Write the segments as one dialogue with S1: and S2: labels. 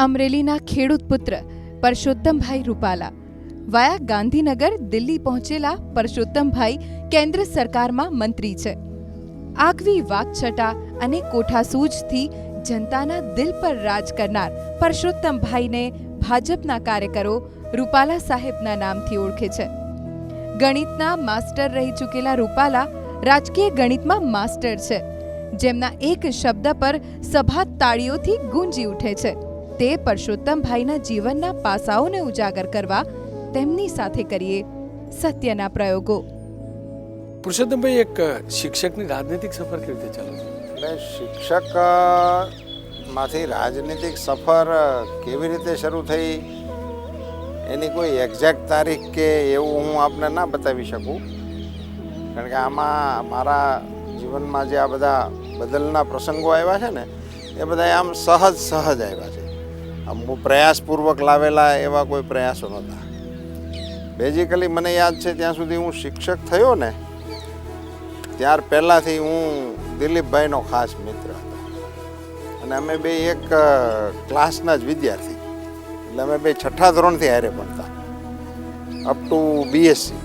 S1: અમરેલીના ખેડૂત પુત્ર પરસોત્તમભાઈ રૂપાલા વાયા ગાંધીનગર દિલ્હી પહોંચેલા પરસોત્તમભાઈ કેન્દ્ર સરકારમાં મંત્રી છે. આગવી વાકછટા અને કોઠાસૂઝથી જનતાના દિલ પર રાજ કરનાર પરસોત્તમભાઈને ભાજપના કાર્યકરો રૂપાલા સાહેબના નામથી ઓળખે છે. ગણિતના માસ્ટર રહી ચૂકેલા રૂપાલા રાજકીય ગણિતમાં માસ્ટર છે, જેમના એક શબ્દ પર સભા તાળીઓથી ગુંજી ઉઠે છે. તે પરસોત્તમભાઈના જીવનના પાસાઓને ઉજાગર કરવા તેમની સાથે કરીએ સત્યના પ્રયોગો.
S2: પુરુષોત્તમભાઈ, એક શિક્ષકની રાજનીતિક સફર કેવી રીતે ચાલે છે?
S3: એટલે શિક્ષક માંથી રાજનીતિક સફર કેવી રીતે શરૂ થઈ એની કોઈ એક્ઝેક્ટ તારીખ કે એવું હું આપને ના બતાવી શકું, કારણ કે આમાં મારા જીવનમાં જે આ બધા બદલના પ્રસંગો આવ્યા છે ને એ બધા આમ સહજ આવ્યા છે. આમ પ્રયાસપૂર્વક લાવેલા એવા કોઈ પ્રયાસો નહોતા. બેઝિકલી મને યાદ છે ત્યાં સુધી હું શિક્ષક થયો ને ત્યાર પહેલાંથી હું દિલીપભાઈનો ખાસ મિત્ર હતો અને અમે બે એક ક્લાસના જ વિદ્યાર્થી. એટલે અમે બે છઠ્ઠા ધોરણથી હારે ભણતા અપ ટુ બીએસસી.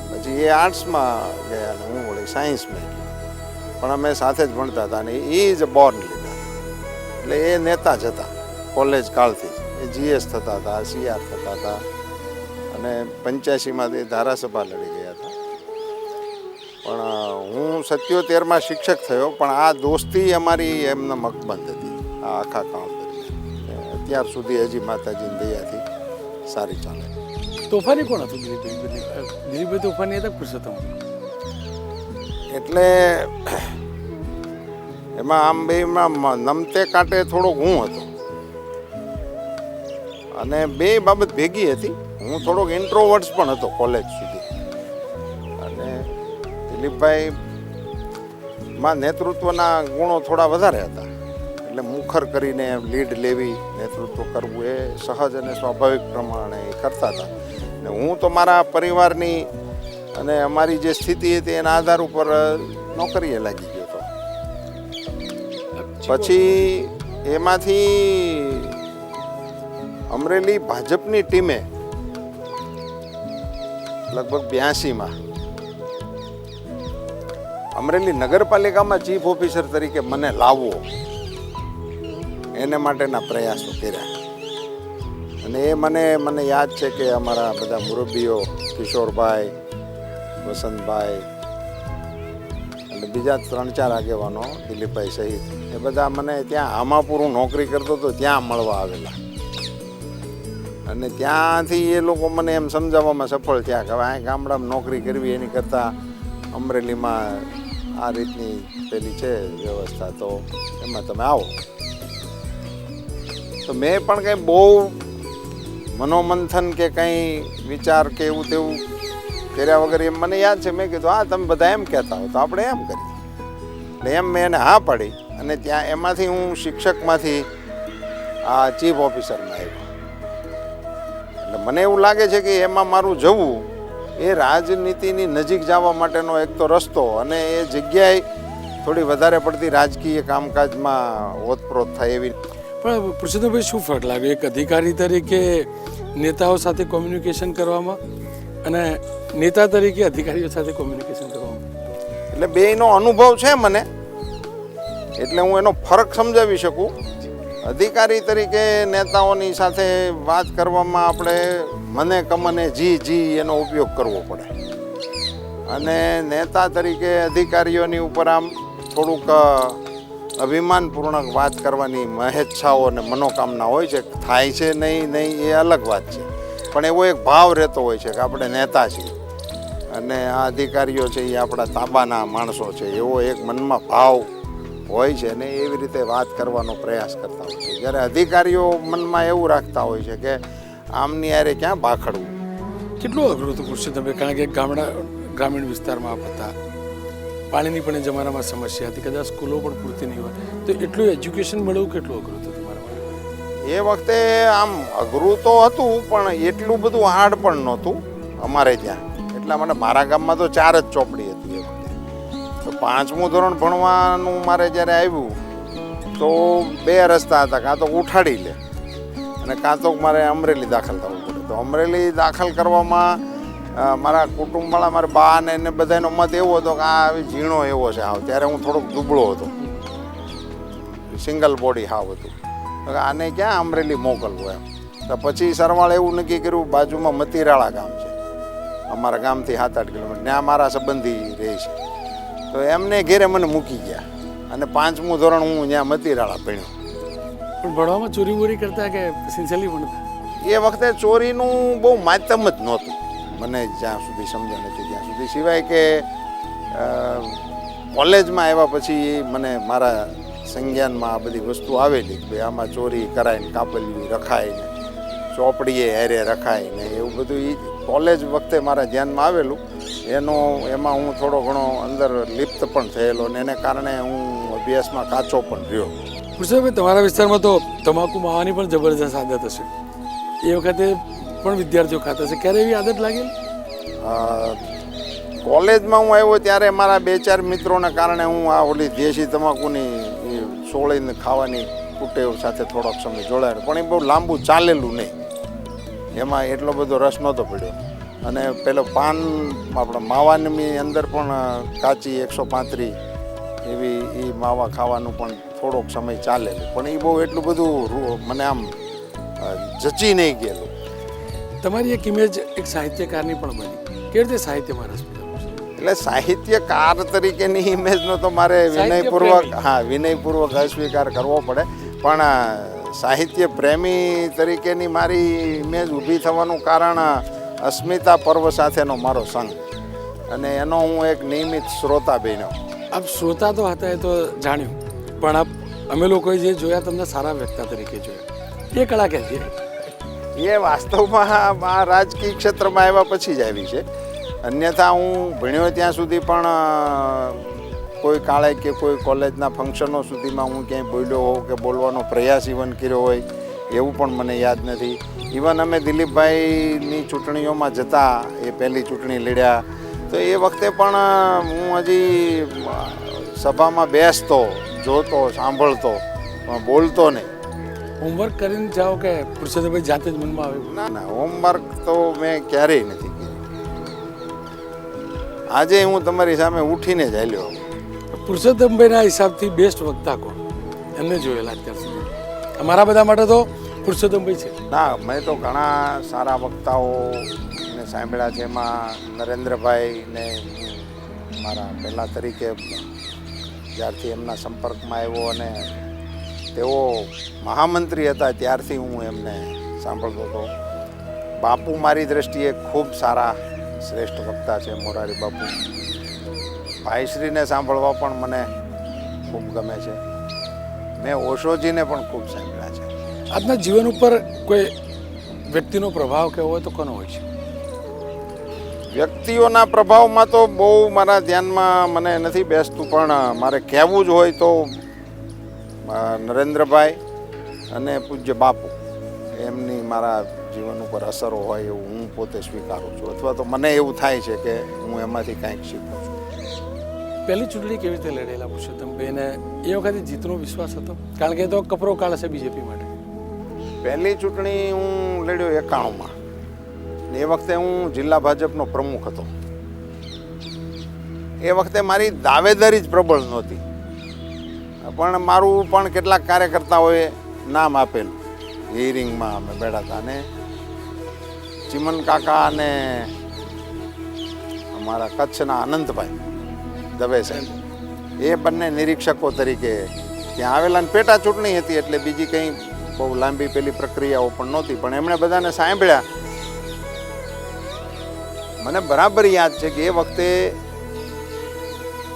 S3: પછી એ આર્ટ્સમાં ગયા અને હું વળી સાયન્સમાં ગયો, પણ અમે સાથે જ ભણતા હતા. અને એ ઇઝ અ બોર્ન લીડર, એટલે એ નેતા જ હતા કોલેજ કાળથી. એ જીએસ થતા હતા, સીઆર થતા હતા અને 85માં ધારાસભા લડી ગયા હતા. પણ હું 77માં શિક્ષક થયો, પણ આ દોસ્તી અમારી એમને મકબંધ હતી આ આખા કામ દરમિયાન. અત્યાર સુધી હજી માતાજીની દયાથી સારી ચાલે.
S2: તોફાની કોણ હતું દિલીપભાઈ? દિલીપભાઈ તોફાની હતા પુરુષોત્તમ?
S3: એટલે એમાં આમ બેમાં નમતે કાંટે થોડોક હું હતો અને બે બાબત ભેગી હતી. હું થોડોક ઇન્ટ્રોવર્ટ્સ પણ હતો કોલેજ સુધી, અને દિલીપભાઈ માં નેતૃત્વના ગુણો થોડા વધારે હતા. એટલે મુખર કરીને લીડ લેવી, નેતૃત્વ કરવું એ સહજ અને સ્વાભાવિક પ્રમાણે એ કરતા હતા. ને હું તો મારા પરિવારની અને અમારી જે સ્થિતિ હતી એના આધાર ઉપર નોકરીએ લાગી ગયો હતો. પછી એમાંથી અમરેલી ભાજપની ટીમે લગભગ 82માં અમરેલી નગરપાલિકામાં ચીફ ઓફિસર તરીકે મને લાવવો, એને માટેના પ્રયાસો કર્યા. અને એ મને યાદ છે કે અમારા બધા મુરબ્બીઓ કિશોરભાઈ, વસંતભાઈ અને બીજા 3-4 આગેવાનો દિલીપભાઈ સહિત એ બધા મને ત્યાં આમાપુર હું નોકરી કરતો હતો ત્યાં મળવા આવેલા. અને ત્યાંથી એ લોકો મને એમ સમજાવવામાં સફળ થયા કે હવે આ ગામડામાં નોકરી કરવી એની કરતાં અમરેલીમાં આ રીતની પેલી છે વ્યવસ્થા, તો એમાં તમે આવો. તો મેં પણ કંઈ બહુ મનોમંથન કે કંઈ વિચાર કે એવું તેવું કર્યા વગર એમ મને યાદ છે મેં કીધું હા તમે બધા એમ કહેતા હો તો આપણે એમ કરીએ. એટલે એમ મેં એને હા પાડી અને ત્યાં એમાંથી હું શિક્ષકમાંથી આ ચીફ ઓફિસરમાં આવ્યો. એટલે મને એવું લાગે છે કે એમાં મારું જવું એ રાજનીતિની નજીક જવા માટેનો એક તો રસ્તો, અને એ જગ્યાએ થોડી વધારે પડતી રાજકીય કામકાજમાં ઓતપ્રોત થાય એવી.
S2: પણ પુરુષોત્તમભાઈ, શું ફરક લાગ્યો એક અધિકારી તરીકે નેતાઓ સાથે કોમ્યુનિકેશન કરવામાં અને નેતા તરીકે અધિકારીઓ સાથે કોમ્યુનિકેશન કરવામાં?
S3: એટલે બેયનો અનુભવ છે મને, એટલે હું એનો ફરક સમજાવી શકું. અધિકારી તરીકે નેતાઓની સાથે વાત કરવામાં આપણે મને જી એનો ઉપયોગ કરવો પડે, અને નેતા તરીકે અધિકારીઓની ઉપર આમ થોડુંક અભિમાનપૂર્ણક વાત કરવાની મહેચ્છાઓ અને મનોકામના હોય છે. થાય છે નહીં એ અલગ વાત છે, પણ એવો એક ભાવ રહેતો હોય છે કે આપણે નેતા છીએ અને આ અધિકારીઓ છે એ આપણા તાબાના માણસો છે, એવો એક મનમાં ભાવ હોય છે અને એવી રીતે વાત કરવાનો પ્રયાસ કરતા હોય છે. જ્યારે અધિકારીઓ મનમાં એવું રાખતા હોય છે કે આમની યારે ક્યાં ભાખડવું.
S2: કેટલું અઘરું હતું પુરુષોત્તમભાઈ? કારણ કે ગ્રામીણ વિસ્તારમાં આપ હતા, પાણીની પણ એ જમાનામાં સમસ્યા હતી, કદાચ સ્કૂલો પણ પૂરતી નહીં હોય, તો એટલું એજ્યુકેશન મળવું કેટલું અઘરું હતું તમારા માટે?
S3: એ વખતે આમ અઘરું તો હતું, પણ એટલું બધું હાર્ડ પણ નહોતું અમારે ત્યાં. એટલા માટે મારા ગામમાં તો 4 જ ચોપડી હતી એ વખતે. તો 5મું ધોરણ ભણવાનું મારે જ્યારે આવ્યું તો 2 રસ્તા હતા, કાં તો ઉઠાડી લે અને કાં તો મારે અમરેલી દાખલ થવું પડે. તો અમરેલી દાખલ કરવામાં મારા કુટુંબવાળા મારા બા ને એને બધાનો મત એવો હતો કે આ આવી ઝીણો એવો છે હાવ. ત્યારે હું થોડોક દુબળો હતો, સિંગલ બોડી હાવ હતું. તો આને ક્યાં અમરેલી મોકલવું એમ. તો પછી સરવાળે એવું નક્કી કર્યું, બાજુમાં મતીરાળા ગામ છે અમારા ગામથી 7-8 કિલોમીટર, ત્યાં મારા સંબંધી રહે છે. તો એમને ઘેરે મને મૂકી ગયા અને 5મું ધોરણ હું ત્યાં મતીરાળા ભણ્યો.
S2: પણ ભણવામાં ચોરી બોરી કરતા કે સિન્સિયરલી ભણતા?
S3: એ વખતે ચોરીનું બહુ માધ્યમ જ નહોતું મને જ્યાં સુધી સમજણ હતી ત્યાં સુધી, સિવાય કે કોલેજમાં આવ્યા પછી મને મારા સંજ્ઞાનમાં આ બધી વસ્તુ આવેલી કે ભાઈ આમાં ચોરી કરાય ને કાપલી રખાય ને ચોપડીએ હેરે રખાય ને એવું બધું એ કોલેજ વખતે મારા ધ્યાનમાં આવેલું. એમાં હું થોડો ઘણો અંદર લિપ્ત પણ થયેલો ને એને કારણે હું અભ્યાસમાં કાચો પણ રહ્યો.
S2: પુરુષોત્તમભાઈ, તમારા વિસ્તારમાં તો તમાકુ માવાની પણ જબરજસ્ત આદત હશે. એ વખતે પણ વિદ્યાર્થીઓ ખાતા હશે. ક્યારે એવી આદત લાગેલી?
S3: કોલેજમાં હું આવ્યો ત્યારે મારા 2-4 મિત્રોના કારણે હું આ ઓલી દેશી તમાકુની સોળીને ખાવાની કુટેવ સાથે થોડોક સમય જોડાયો, પણ એ બહુ લાંબુ ચાલેલું નહીં. એમાં એટલો બધો રસ નહોતો પડ્યો. અને પેલો પાન આપણે માવાની અંદર પણ કાચી 135 એવી એ માવા ખાવાનું પણ થોડોક સમય ચાલેલું, પણ એ બહુ એટલું બધું મને આમ જચી નહીં ગયેલું.
S2: તમારી એક ઇમેજ એક સાહિત્યકારની પણ બની. કેવી રીતે સાહિત્યમાં રસ પડ્યો?
S3: એટલે સાહિત્યકાર તરીકેની ઇમેજનો તો મારે વિનયપૂર્વક અસ્વીકાર કરવો પડે, પણ સાહિત્ય પ્રેમી તરીકેની મારી ઇમેજ ઊભી થવાનું કારણ અસ્મિતા પર્વ સાથેનો મારો સંગ, અને એનો હું એક નિયમિત શ્રોતા બન્યો.
S2: આપ શ્રોતા તો હતા, એ તો જાણ્યું, પણ અમે લોકોએ જે જોયા તમને સારા વ્યક્તા તરીકે જોયા. એ કળા કે છે
S3: એ વાસ્તવમાં આ રાજકીય ક્ષેત્રમાં આવ્યા પછી જ આવી છે. અન્યથા હું ભણ્યો ત્યાં સુધી પણ કોઈ કાળે કે કોઈ કોલેજના ફંક્શનો સુધીમાં હું ક્યાંય બોલ્યો હોઉં કે બોલવાનો પ્રયાસ ઇવન કર્યો હોય એવું પણ મને યાદ નથી. ઇવન અમે દિલીપભાઈની ચૂંટણીઓમાં જતા, એ પહેલી ચૂંટણી લડ્યા, તો એ વખતે પણ હું હજી સભામાં બેસતો, જોતો, સાંભળતો, પણ બોલતો નહીં.
S2: હોમવર્ક કરીને જાઓ કે પુરુષોત્તમભાઈ જાતે જ મનમાં આવે?
S3: ના, હોમવર્ક તો મેં ક્યારેય નથી કર્યું. આજે હું તમારી સામે ઉઠીને જ હાલ્યો.
S2: પુરુષોત્તમભાઈના હિસાબથી બેસ્ટ વક્તા કોણ એમને જોયેલા અત્યાર સુધી? અમારા બધા માટે તો પુરુષોત્તમભાઈ છે.
S3: ના, મેં તો ઘણા સારા વક્તાઓને સાંભળ્યા છે. એમાં નરેન્દ્રભાઈ ને મારા પહેલાં તરીકે જ્યારથી એમના સંપર્કમાં આવ્યો અને તેઓ મહામંત્રી હતા ત્યારથી હું એમને સાંભળતો હતો. બાપુ મારી દ્રષ્ટિએ ખૂબ સારા શ્રેષ્ઠ વક્તા છે, મોરારી બાપુ. ભાઈશ્રીને સાંભળવા પણ મને ખૂબ ગમે છે. મેં ઓશોજીને પણ ખૂબ સાંભળ્યા છે.
S2: આપના જીવન ઉપર કોઈ વ્યક્તિનો પ્રભાવ કેવો હોય તો કોનો હોય છે?
S3: વ્યક્તિઓના પ્રભાવમાં તો બહુ મારા ધ્યાનમાં મને નથી બેસતું, પણ મારે કહેવું જ હોય તો નરેન્દ્રભાઈ અને પૂજ્ય બાપુ, એમની મારા જીવન ઉપર અસરો હોય એવું હું પોતે સ્વીકારું છું, અથવા તો મને એવું થાય છે કે હું એમાંથી કંઈક શીખું છું.
S2: પહેલી ચૂંટણી કેવી રીતે લડેલા પુરુષોત્તમભાઈને? એ વખતે જીતનો વિશ્વાસ હતો? કારણ કે એ તો કપરો કાળ હશે બીજેપી માટે.
S3: પહેલી ચૂંટણી હું લડ્યો 91માં. એ વખતે હું જિલ્લા ભાજપનો પ્રમુખ હતો. એ વખતે મારી દાવેદારી જ પ્રબળ નહોતી, પણ મારું પણ કેટલાક કાર્યકર્તાઓએ નામ આપેલું. હિયરિંગમાં અમે બેઠા હતા અને ચિમન કાકા અને અમારા કચ્છના અનંતભાઈ દવે સાહેબ, એ બંને નિરીક્ષકો તરીકે ત્યાં આવેલા. પેટા ચૂંટણી હતી એટલે બીજી કંઈ બહુ લાંબી પેલી પ્રક્રિયાઓ પણ નહોતી, પણ એમણે બધાને સાંભળ્યા. મને બરાબર યાદ છે કે એ વખતે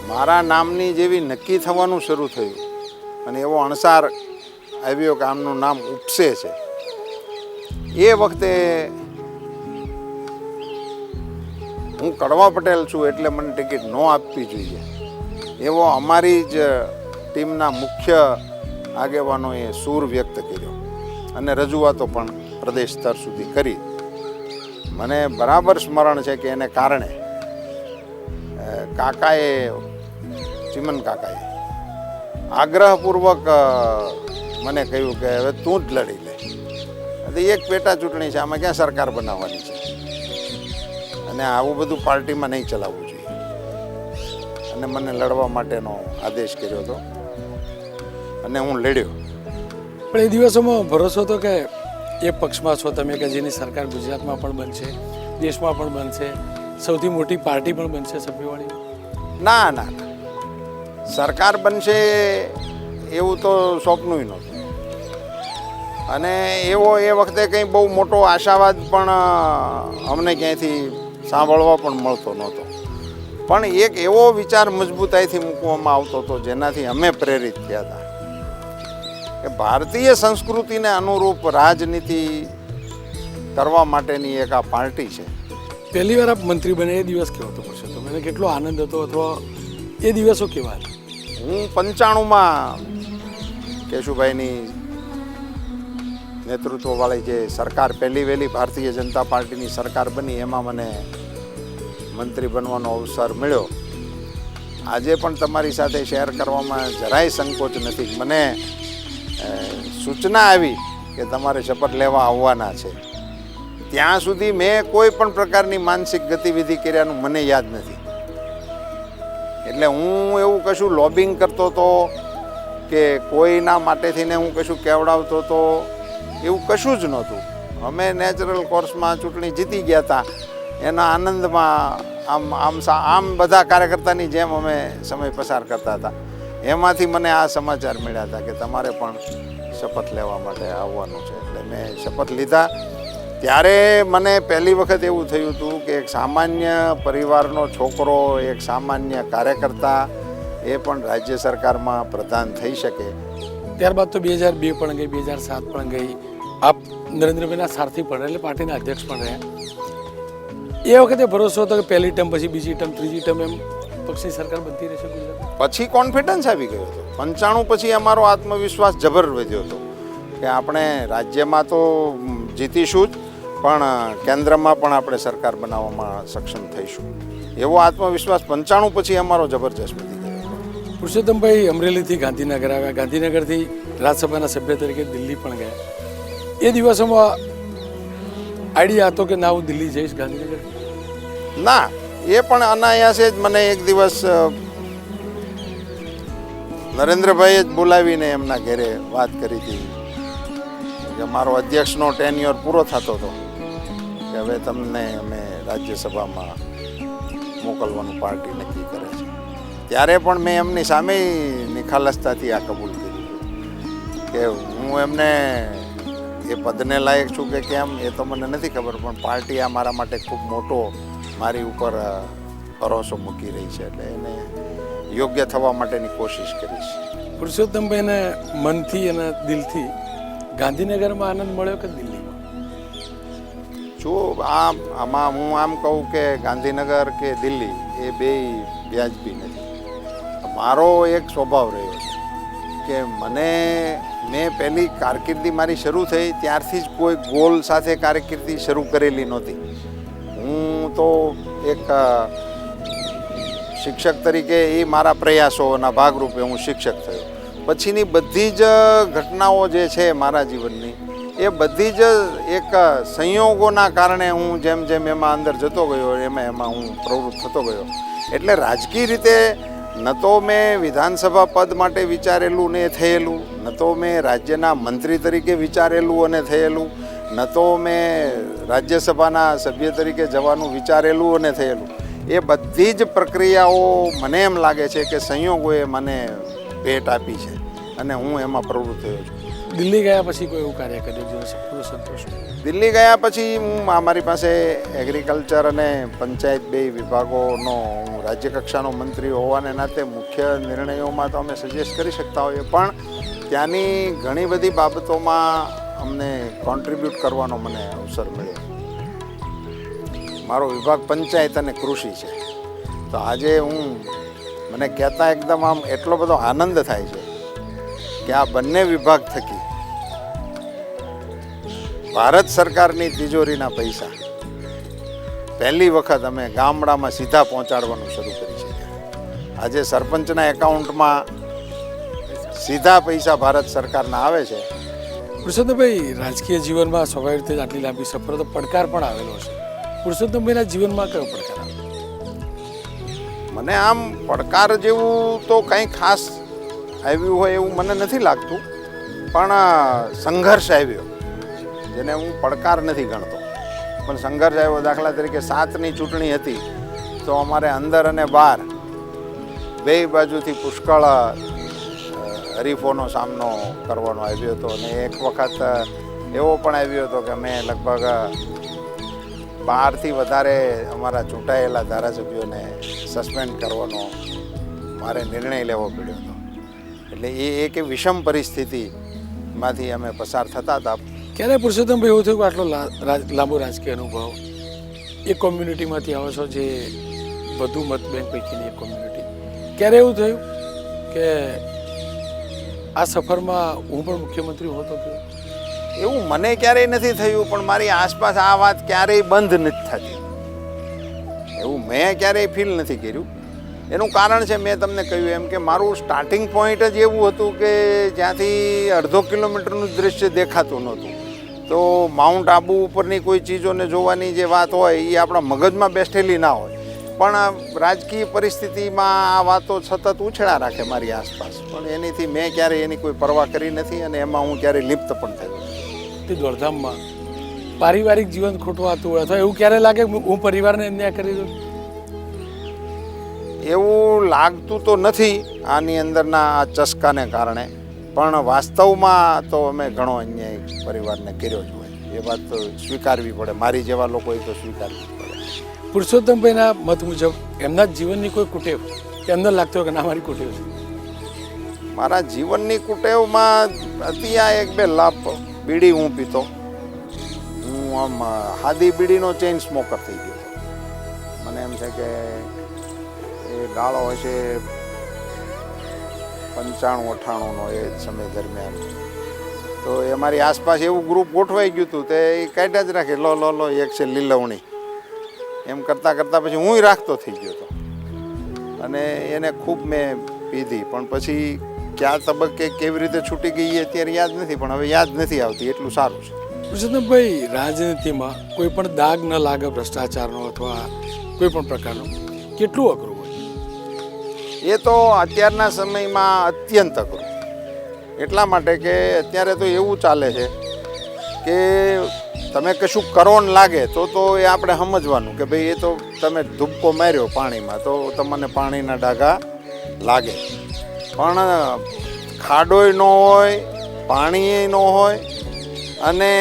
S3: મારા નામની જેવી નક્કી થવાનું શરૂ થયું અને એવો અણસાર આવ્યો કે આમનું નામ ઉપસે છે. એ વખતે હું કડવા પટેલ છું એટલે મને ટિકિટ ન આપવી જોઈએ એવો અમારી જ ટીમના મુખ્ય આગેવાનોએ સૂર વ્યક્ત કર્યો અને રજૂઆતો પણ પ્રદેશ સ્તર સુધી કરી. મને બરાબર સ્મરણ છે કે એને કારણે કાકાએ, ચિમન કાકાએ આગ્રહપૂર્વક મને કહ્યું કે હવે તું જ લડી લે. એક પેટા ચૂંટણી છે, આમાં ક્યાં સરકાર બનાવવાની છે? અને આવું બધું પાર્ટીમાં નહીં ચલાવવું જોઈએ. અને મને લડવા માટેનો આદેશ કર્યો હતો અને હું લડ્યો.
S2: પણ એ દિવસોમાં ભરોસો હતો કે એ પક્ષમાં છો તમે કે જેની સરકાર ગુજરાતમાં પણ બનશે, દેશમાં પણ બનશે, સૌથી મોટી પાર્ટી પણ બનશે સભ્યવાળી?
S3: ના ના ના, સરકાર બનશે એવું તો સ્વપ્નું નહોતું. અને એવો એ વખતે કંઈ બહુ મોટો આશાવાદ પણ અમને ક્યાંયથી સાંભળવા પણ મળતો નહોતો. પણ એક એવો વિચાર મજબૂતાઈથી મૂકવામાં આવતો હતો જેનાથી અમે પ્રેરિત થયા હતા કે ભારતીય સંસ્કૃતિને અનુરૂપ રાજનીતિ કરવા માટેની એક આ પાર્ટી છે.
S2: પહેલી વાર આપ મંત્રી બને એ દિવસ કેવો હતો પરસોત્તમ? મને કેટલો આનંદ હતો અથવા એ દિવસો કેવા હતા?
S3: હું 95માં કેશુભાઈની નેતૃત્વવાળી જે સરકાર, પહેલી વહેલી ભારતીય જનતા પાર્ટીની સરકાર બની, એમાં મને મંત્રી બનવાનો અવસર મળ્યો. આજે પણ તમારી સાથે શેર કરવામાં જરાય સંકોચ નથી. મને સૂચના આવી કે તમારે શપથ લેવા આવવાના છે. ત્યાં સુધી મેં કોઈ પણ પ્રકારની માનસિક ગતિવિધિ કર્યાનું મને યાદ નથી. એટલે હું એવું કશું લોબિંગ કરતો હતો કે કોઈના માટેથી હું કશું કેવડાવતો હતો, એવું કશું જ નહોતું. અમે નેચરલ કોર્સમાં ચૂંટણી જીતી ગયા હતા, એના આનંદમાં આમ બધા કાર્યકર્તાની જેમ અમે સમય પસાર કરતા હતા. એમાંથી મને આ સમાચાર મળ્યા હતા કે તમારે પણ શપથ લેવા માટે આવવાનું છે. એટલે મેં શપથ લીધા. ત્યારે મને પહેલી વખત એવું થયું હતું કે એક સામાન્ય પરિવારનો છોકરો, એક સામાન્ય કાર્યકર્તા, એ પણ રાજ્ય સરકારમાં પ્રધાન થઈ શકે.
S2: ત્યારબાદ તો 2002 પણ ગઈ, 2007 પણ ગઈ. આપ નરેન્દ્રભાઈના સારથી પણ એટલે પાર્ટીના અધ્યક્ષ પણ રહ્યા. એ વખતે ભરોસો હતો કે પહેલી ટર્મ પછી બીજી ટર્મ, ત્રીજી ટર્મ એમ પક્ષની સરકાર બનતી રહેશે ગુજરાત?
S3: પછી કોન્ફિડન્સ આવી ગયો હતો. 95 પછી અમારો આત્મવિશ્વાસ જબર વધ્યો હતો કે આપણે રાજ્યમાં તો જીતીશું જ, પણ કેન્દ્રમાં પણ આપણે સરકાર બનાવવામાં સક્ષમ થઈશું. એવો આત્મવિશ્વાસ 95 પછી અમારો જબરજસ્ત વધી ગયો.
S2: પુરુષોત્તમભાઈ અમરેલીથી ગાંધીનગર આવ્યા, ગાંધીનગરથી રાજ્યસભાના સભ્ય તરીકે દિલ્હી પણ ગયા. એ દિવસોમાં આઈડિયા હતો કે ના હું દિલ્હી જઈશ, ગાંધીનગર?
S3: ના, એ પણ અનાયાસે જ મને એક દિવસ નરેન્દ્રભાઈએ જ બોલાવીને એમના ઘરે વાત કરી હતી કે મારો અધ્યક્ષનો ટેન્યોર પૂરો થતો હતો, કે હવે તમને અમે રાજ્યસભામાં મોકલવાનું પાર્ટી નક્કી કરે છે. ત્યારે પણ મેં એમની સામે નિખાલસતાથી આ કબૂલ કર્યું કે હું એમને એ પદને લાયક છું કે કેમ એ તો મને નથી ખબર, પણ પાર્ટી આ મારા માટે ખૂબ મોટો મારી ઉપર ભરોસો મૂકી રહી છે, એટલે એને યોગ્ય થવા માટેની કોશિશ કરીશ.
S2: પુરુષોત્તમભાઈને મનથી અને દિલથી ગાંધીનગરમાં આનંદ મળ્યો કે દિલ્હીમાં?
S3: જો આમાં હું આમ કહું કે ગાંધીનગર કે દિલ્હી એ બેય વ્યાજબી નથી. મારો એક સ્વભાવ રહ્યો છે કે મેં પહેલી કારકિર્દી મારી શરૂ થઈ ત્યારથી જ કોઈ ગોલ સાથે કારકિર્દી શરૂ કરેલી નહોતી. હું તો એક શિક્ષક તરીકે એ મારા પ્રયાસોના ભાગરૂપે હું શિક્ષક થયો. પછીની બધી જ ઘટનાઓ જે છે મારા જીવનની, એ બધી જ એક સંયોગોના કારણે હું જેમ જેમ એમાં અંદર જતો ગયો એમાં હું પ્રવૃત્ત થતો ગયો. એટલે રાજકીય રીતે ન તો મેં વિધાનસભા પદ માટે વિચારેલું ને થયેલું, ન તો મેં રાજ્યના મંત્રી તરીકે વિચારેલું અને થયેલું, ન તો મેં રાજ્યસભાના સભ્ય તરીકે જવાનું વિચારેલું અને થયેલું. એ બધી જ પ્રક્રિયાઓ મને એમ લાગે છે કે સંયોગોએ મને ભેટ આપી છે અને હું એમાં પ્રવૃત્ત થયો છું.
S2: દિલ્હી ગયા પછી કોઈ એવું કાર્ય કર્યું જેનો પૂરો સંતોષ?
S3: દિલ્હી ગયા પછી મારી પાસે એગ્રીકલ્ચર અને પંચાયત બે વિભાગોનો હું રાજ્ય કક્ષાનો મંત્રી હોવાને નાતે મુખ્ય નિર્ણયોમાં તો અમે સજેસ્ટ કરી શકતા હોઈએ, પણ ત્યાંની ઘણી બધી બાબતોમાં અમને કોન્ટ્રીબ્યુટ કરવાનો મને અવસર મળ્યો. મારો વિભાગ પંચાયત અને કૃષિ છે. તો આજે મને કહેતા એકદમ આમ એટલો બધો આનંદ થાય છે કે આ બંને વિભાગ થકી ભારત સરકારની તિજોરીના પૈસા પહેલી વખત અમે ગામડામાં સીધા પહોંચાડવાનું શરૂ કરી શક્યા. આજે સરપંચના એકાઉન્ટમાં સીધા પૈસા ભારત સરકારના આવે છે
S2: પુરુષોત્તમભાઈ, રાજકીય જીવનમાં સ્વાભાવિક રીતે આટલી લાંબી સફર તો પડકાર પણ આવેલો છે. પુરુષોત્તમભાઈના જીવનમાં કયો પડકાર આવ્યો?
S3: મને આમ પડકાર જેવું તો કંઈ ખાસ આવ્યું હોય એવું મને નથી લાગતું, પણ સંઘર્ષ આવ્યો જેને હું પડકાર નથી ગણતો, પણ સંઘર્ષ આવ્યો. દાખલા તરીકે 7ની ચૂંટણી હતી તો અમારે અંદર અને બહાર બે બાજુથી પુષ્કળ હરીફોનો સામનો કરવાનો આવ્યો હતો. અને એક વખત એવો પણ આવ્યો હતો કે અમે લગભગ 12થી વધારે અમારા ચૂંટાયેલા ધારાસભ્યોને સસ્પેન્ડ કરવાનો મારે નિર્ણય લેવો પડ્યો હતો. એટલે એ એક વિષમ પરિસ્થિતિમાંથી અમે પસાર થતા હતા.
S2: ક્યારે પુરુષોત્તમભાઈ એવું થયું કે આટલો લાંબો રાજકીય અનુભવ, એક કોમ્યુનિટીમાંથી આવો છો જે વધુ મત બેંક પૈકીની એક કોમ્યુનિટી, ક્યારે એવું થયું કે આ સફરમાં હું પણ મુખ્યમંત્રી હોતો કે?
S3: એવું મને ક્યારેય નથી થયું, પણ મારી આસપાસ આ વાત ક્યારેય બંધ નથી થતી, એવું મેં ક્યારેય ફીલ નથી કર્યું. એનું કારણ છે, મેં તમને કહ્યું એમ, કે મારું સ્ટાર્ટિંગ પોઈન્ટ જ એવું હતું કે જ્યાંથી અડધો કિલોમીટરનું દૃશ્ય દેખાતું નહોતું. તો માઉન્ટ આબુ ઉપરની કોઈ ચીજોને જોવાની જે વાત હોય એ આપણા મગજમાં બેઠેલી ના હોય, પણ રાજકીય પરિસ્થિતિમાં આ વાતો સતત ઉછળા રાખે મારી આસપાસ. પણ એનીથી મેં ક્યારેય એની કોઈ પરવા કરી નથી અને એમાં હું ક્યારેય લિપ્ત પણ થયો.
S2: તે દોડધામમાં પારિવારિક જીવન ખોટવાતું હોય અથવા એવું ક્યારે લાગે હું પરિવારને અન્યાય કરી દઉં?
S3: એવું લાગતું તો નથી આની અંદરના આ ચસ્કાને કારણે, પણ વાસ્તવમાં તો અમે ઘણો અન્યાય પરિવારને કર્યો જ હોય. એ વાત તો સ્વીકારવી પડે, મારી જેવા લોકોએ તો સ્વીકારવી પડે.
S2: પુરુષોત્તમભાઈના મત મુજબ એમના જીવનની કોઈ કુટેવ કે અંદર લાગતો હોય કે ના મારી કુટેવ છે?
S3: મારા જીવનની કુટેવમાં હતી આ 1-2 લાપ બીડી હું પીતો. હું આમ હાદી બીડીનો ચેઇન સ્મોકર થઈ ગયો હતો. મને એમ છે કે એ ગાળો હશે 95-98નો એ સમય દરમિયાન. તો એ મારી આસપાસ એવું ગ્રુપ ગોઠવાઈ ગયું હતું, તે એ કાઢ્યા જ રાખે, લો લો લો એક છે લીલવણી, એમ કરતાં કરતાં પછી હું રાખતો થઈ ગયો હતો અને એને ખૂબ મેં પીધી. પણ પછી કયા તબક્કે કેવી રીતે છૂટી ગઈ એ અત્યારે યાદ નથી, પણ હવે યાદ નથી આવતી, એટલું સારું છે.
S2: પુરુષોત્તમભાઈ, રાજનીતિમાં કોઈ પણ દાગ ન લાગે ભ્રષ્ટાચારનો અથવા કોઈ પણ પ્રકારનો, કેટલું અઘરું હોય?
S3: એ તો અત્યારના સમયમાં અત્યંત અઘરું. એટલા માટે કે અત્યારે તો એવું ચાલે છે કે તમે કશું કરો ને લાગે તો એ આપણે સમજવાનું કે ભાઈ એ તો તમે ધૂપકો માર્યો પાણીમાં તો તમને પાણીના ડાઘા લાગે, પણ ખાડોય ન હોય, પાણીએ ન હોય, અને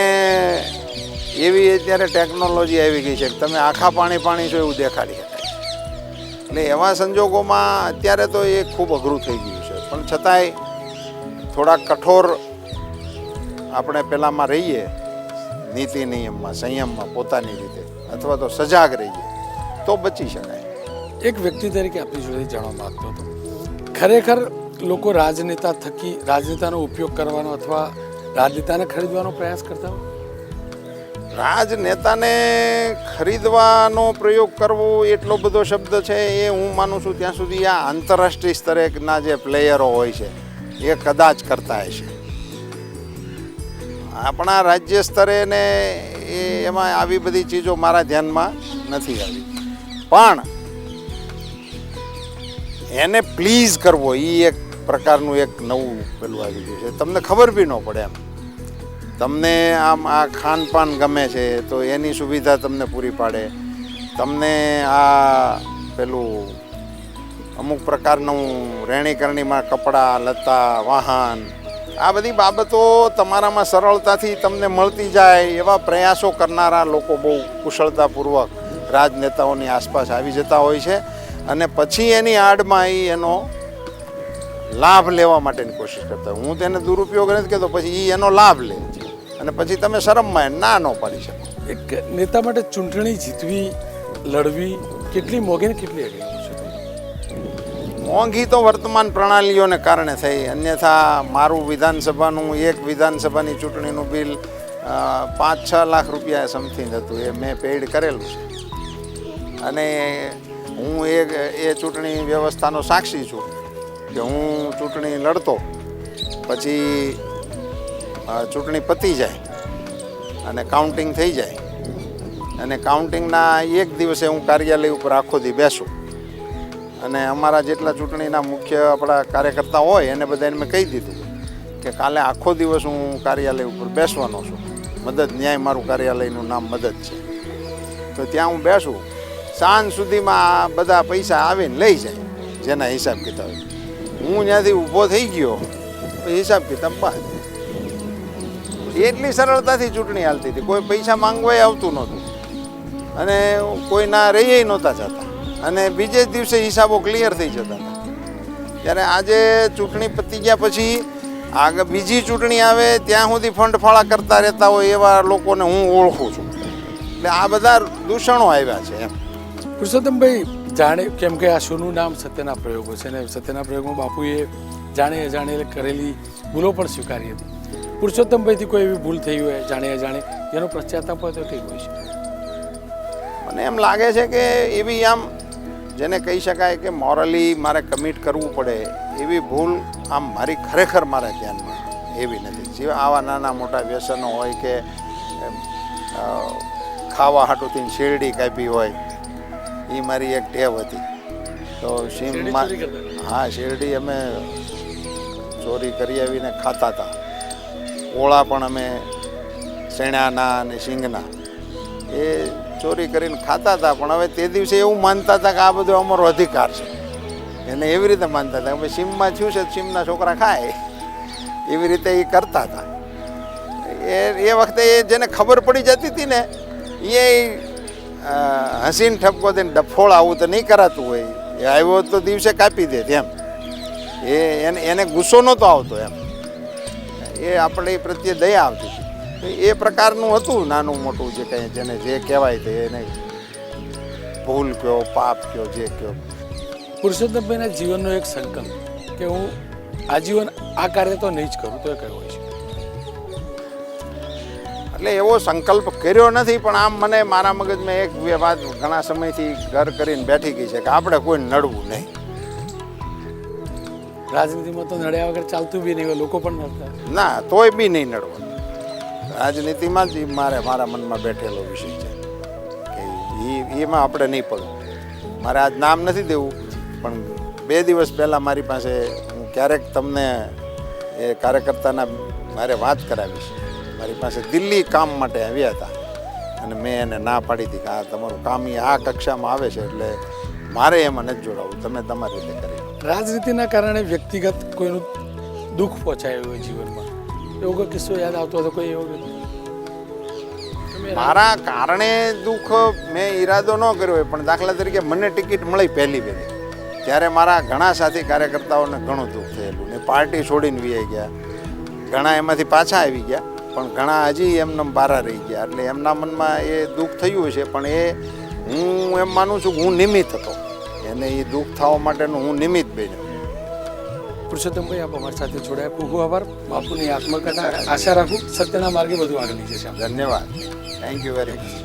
S3: એવી અત્યારે ટેકનોલોજી આવી ગઈ છે કે તમે આખા પાણી છો એવું દેખાડી શકાય. એટલે એવા સંજોગોમાં અત્યારે તો એ ખૂબ અઘરું થઈ ગયું છે. પણ છતાંય થોડા કઠોર આપણે પહેલાંમાં રહીએ, નીતિ નિયમમાં, સંયમમાં, પોતાની રીતે, અથવા તો સજાગ રહીએ તો બચી શકાય.
S2: એક વ્યક્તિ તરીકે આપની જોડે જાણવા માંગતો હતો, ખરેખર લોકો રાજનેતા થકી રાજનેતાનો ઉપયોગ કરવાનો અથવા રાજનેતાને ખરીદવાનો પ્રયાસ કરતા હોય?
S3: રાજનેતાને ખરીદવાનો પ્રયોગ કરવો એટલો બધો શબ્દ છે એ હું માનું છું ત્યાં સુધી આ આંતરરાષ્ટ્રીય સ્તરેના જે પ્લેયરો હોય છે એ કદાચ કરતા હશે. આપણા રાજ્ય સ્તરે ને એમાં આવી બધી ચીજો મારા ધ્યાનમાં નથી આવી. પણ એને પ્લીઝ કરવો એ એક પ્રકારનું એક નવું પેલું આવી ગયું છે. તમને ખબર બી ન પડે એમ. તમને આમ આ ખાનપાન ગમે છે તો એની સુવિધા તમને પૂરી પાડે. તમને આ પેલું અમુક પ્રકારનું રહેણીકરણીમાં કપડાં, લત્તા, વાહન, આ બધી બાબતો તમારામાં સરળતાથી તમને મળતી જાય એવા પ્રયાસો કરનારા લોકો બહુ કુશળતાપૂર્વક રાજનેતાઓની આસપાસ આવી જતા હોય છે. અને પછી એની આડમાં એનો લાભ લેવા માટેની કોશિશ કરતા હોય. હું તેને દુરુપયોગ નથી કહેતો, પછી એનો લાભ લે અને પછી તમે શરમમાં ના ન પાડી શકો.
S2: એક નેતા માટે ચૂંટણી જીતવી, લડવી કેટલી મોંઘી ને કેટલી અઘરી છે?
S3: મોંઘી તો વર્તમાન પ્રણાલીઓને કારણે થઈ. અન્યથા મારું વિધાનસભાની ચૂંટણીનું બિલ 5-6 લાખ રૂપિયા સમથિંગ હતું. એ મેં પેઇડ કરેલું છે અને હું એ ચૂંટણી વ્યવસ્થાનો સાક્ષી છું કે હું ચૂંટણી લડતો પછી ચૂંટણી પતી જાય અને કાઉન્ટિંગ થઈ જાય અને કાઉન્ટિંગના એક દિવસે હું કાર્યાલય ઉપર આખો દી બેસું અને અમારા જેટલા ચૂંટણીના મુખ્ય આપણા કાર્યકર્તા હોય એને બધાને મેં કહી દીધું કે કાલે આખો દિવસ હું કાર્યાલય ઉપર બેસવાનો છું. મદદ ન્યાય મારું કાર્યાલયનું નામ મદદ છે. તો ત્યાં હું બેસું, સાંજ સુધીમાં બધા પૈસા આવીને લઈ જાય જેના હિસાબ કિતાબ. હું ત્યાંથી ઊભો થઈ ગયો તો હિસાબ કિતાબ બાદ. એટલી સરળતાથી ચૂંટણી હાલતી હતી. કોઈ પૈસા માંગવાય આવતું નહોતું અને કોઈના રહીએ નહોતા જતા અને બીજે જ દિવસે હિસાબો ક્લિયર થઈ જતા હતા. ત્યારે આજે ચૂંટણી પતી ગયા પછી આગળ બીજી ચૂંટણી આવે ત્યાં સુધી ફંડ ફાળા કરતા રહેતા હોય એવા લોકોને હું ઓળખું છું. એટલે આ બધા દૂષણો આવ્યા છે એમ.
S2: પુરુષોત્તમભાઈ, જાણે કેમ કે આ શોનું નામ સત્યના પ્રયોગો છે ને સત્યના પ્રયોગમાં બાપુએ જાણે અજાણે કરેલી ભૂલો પણ સ્વીકારી હતી. પુરુષોત્તમભાઈથી કોઈ એવી ભૂલ થઈ હોય જાણે અજાણે જેનો પશ્ચાતાપ હોય તો કઈ હોય છે?
S3: મને એમ લાગે છે કે એવી આમ જેને કહી શકાય કે મોરલી મારે કમિટ કરવું પડે એવી ભૂલ આમ મારી ખરેખર મારા ધ્યાનમાં એવી નથી. જેવા આવા નાના મોટા વ્યસનો હોય કે ખાવા હાટુથી શેરડી કાપી હોય એ મારી એક ટેવ હતી. તો સીમમાં હા, શેરડી અમે ચોરી કરી આવીને ખાતા હતા. ઓળા પણ અમે શેણાના અને શીંગના એ ચોરી કરીને ખાતા હતા. પણ હવે તે દિવસે એવું માનતા હતા કે આ બધો અમારો અધિકાર છે. એને એવી રીતે માનતા હતા કે સીમમાં થયું છે સીમના છોકરા ખાય એવી રીતે એ કરતા હતા. એ વખતે એ જેને ખબર પડી જતી હતી ને એ હસીને ઠપકો દઈને ડફોળ આવું તો નહીં કરાતું હોય. એ આવ્યો તો દિવસે કાપી દે એમ. એને ગુસ્સો નહોતો આવતો એમ. એ આપણે પ્રત્યે દયા આવતી હતી. એ પ્રકારનું હતું નાનું મોટું જે કંઈ જેને જે કહેવાય તે એને ભૂલ કયો, પાપ કયો, જે કયો.
S2: પુરુષોત્તમભાઈના જીવનનો એક સંકલ્પ કે હું આજીવન આ કાર્ય તો નહીં જ કરું, તો એ કયો હોય છે?
S3: એટલે એવો સંકલ્પ કર્યો નથી, પણ આમ મને મારા મગજમાં એક વાત ઘણા સમયથી ઘર કરીને બેઠી ગઈ છે કે આપણે કોઈ નડવું નહીં.
S2: રાજનીતિમાં તો નડ્યા વગર ચાલતું બી નહીં હોય, લોકો પણ નડતા.
S3: ના, તોય બી નહીં નડવાનું. રાજનીતિમાં જ મારા મનમાં બેઠેલો વિષય છે કે એમાં આપણે નહીં પડવું. મારે આજ નામ નથી દેવું, પણ 2 દિવસ પહેલાં મારી પાસે હું ક્યારેક તમને એ કાર્યકર્તાના મારે વાત કરાવીશ. મારી પાસે દિલ્હી કામ માટે આવ્યા હતા અને મેં એને ના પાડી હતી કે આ તમારું કામ આ કક્ષામાં આવે છે એટલે મારે એમાં નથી જોડાવું, તમે તમારી રીતે કરી.
S2: રાજનીતિના કારણે વ્યક્તિગત કોઈનું દુઃખ પહોંચાયું હોય જીવનમાં, એવો કોઈ કિસ્સો યાદ આવતો હતો? કોઈ એવો
S3: મારા કારણે દુઃખ મેં ઈરાદો ન કર્યો હોય, પણ દાખલા તરીકે મને ટિકિટ મળી પહેલી ત્યારે મારા ઘણા સાથી કાર્યકર્તાઓને ઘણું દુઃખ થયેલું ને પાર્ટી છોડીને વી ગયા. ઘણા એમાંથી પાછા આવી ગયા, પણ ઘણા હજી એમને બારા રહી ગયા. એટલે એમના મનમાં એ દુઃખ થયું છે, પણ એ હું એમ માનું છું કે હું નિમિત્ત હતો. એને એ દુઃખ થવા માટેનું હું નિમિત્ત બન્યો.
S2: પુરુષોત્તમભાઈ, આપ અમારી સાથે જોડાયા, ખૂબ ખૂબ આભાર. બાપુની આત્મકથા આશા રાખું સત્યના માર્ગે બધું આગળ નીચે છે.
S3: ધન્યવાદ. Thank you very much.